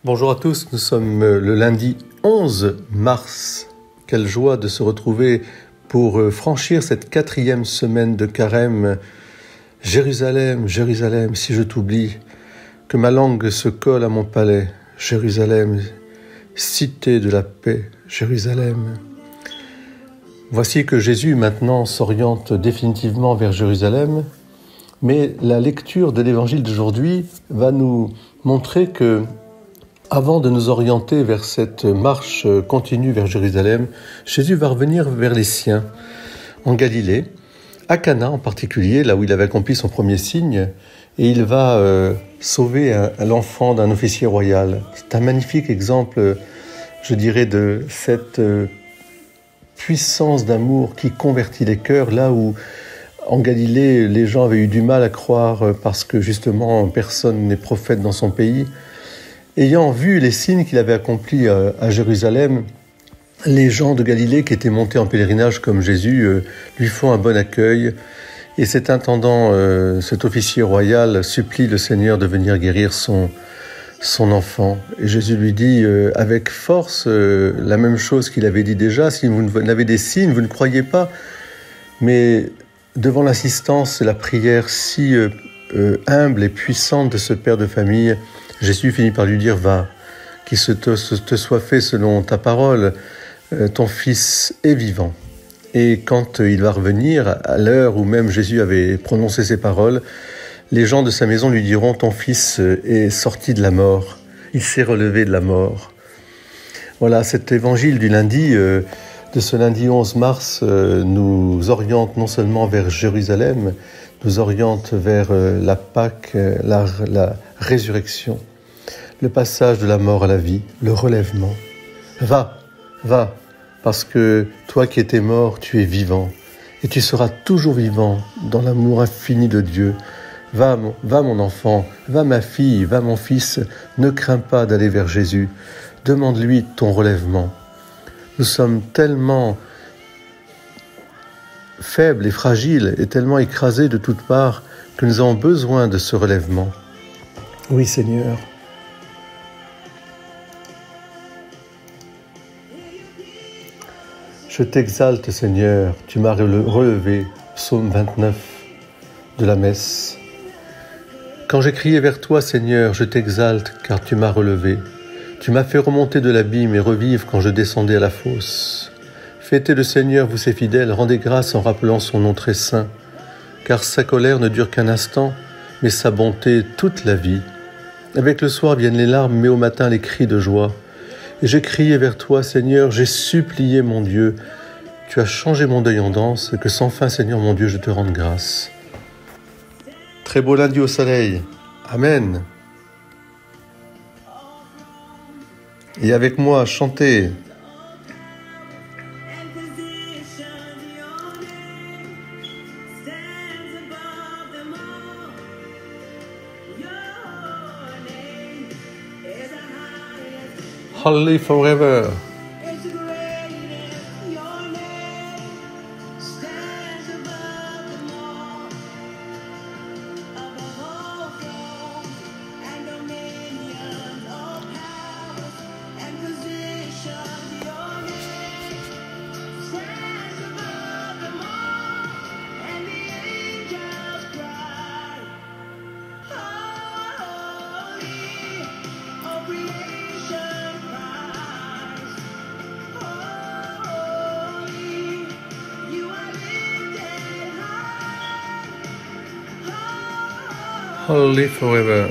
Bonjour à tous, nous sommes le lundi 11 mars. Quelle joie de se retrouver pour franchir cette 4e semaine de carême. Jérusalem, Jérusalem, si je t'oublie, que ma langue se colle à mon palais. Jérusalem, cité de la paix, Jérusalem. Voici que Jésus maintenant s'oriente définitivement vers Jérusalem, mais la lecture de l'évangile d'aujourd'hui va nous montrer que avant de nous orienter vers cette marche continue vers Jérusalem, Jésus va revenir vers les siens, en Galilée, à Cana en particulier, là où il avait accompli son premier signe, et il va sauver l'enfant d'un officier royal. C'est un magnifique exemple, je dirais, de cette puissance d'amour qui convertit les cœurs, là où en Galilée, les gens avaient eu du mal à croire parce que justement personne n'est prophète dans son pays. Ayant vu les signes qu'il avait accomplis à Jérusalem, les gens de Galilée qui étaient montés en pèlerinage comme Jésus lui font un bon accueil. Et cet intendant, cet officier royal, supplie le Seigneur de venir guérir son enfant. Et Jésus lui dit avec force la même chose qu'il avait dit déjà, si vous n'avez des signes, vous ne croyez pas. Mais devant l'assistance et la prière si humble et puissante de ce père de famille, Jésus finit par lui dire « Va, qu'il te soit fait selon ta parole, ton fils est vivant. » Et quand il va revenir, à l'heure où même Jésus avait prononcé ces paroles, les gens de sa maison lui diront « Ton fils est sorti de la mort, il s'est relevé de la mort. » Voilà, cet évangile du lundi, de ce lundi 11 mars, nous oriente non seulement vers Jérusalem, nous oriente vers la Pâque, la résurrection. Le passage de la mort à la vie, le relèvement. Va, parce que toi qui étais mort, tu es vivant. Et tu seras toujours vivant dans l'amour infini de Dieu. Va mon enfant, va ma fille, va mon fils, ne crains pas d'aller vers Jésus. Demande-lui ton relèvement. Nous sommes tellement faibles et fragiles et tellement écrasés de toutes parts que nous avons besoin de ce relèvement. Oui, Seigneur. Je t'exalte, Seigneur, tu m'as relevé, psaume 29 de la messe. Quand j'ai crié vers toi, Seigneur, je t'exalte, car tu m'as relevé. Tu m'as fait remonter de l'abîme et revivre quand je descendais à la fosse. Fêtez le Seigneur, vous ses fidèles, rendez grâce en rappelant son nom très saint, car sa colère ne dure qu'un instant, mais sa bonté toute la vie. Avec le soir viennent les larmes, mais au matin les cris de joie. Et j'ai crié vers toi, Seigneur, j'ai supplié mon Dieu. Tu as changé mon deuil en danse, et que sans fin, Seigneur mon Dieu, je te rende grâce. Très beau lundi au soleil. Amen. Et avec moi, chantez. Holy forever. Holy forever.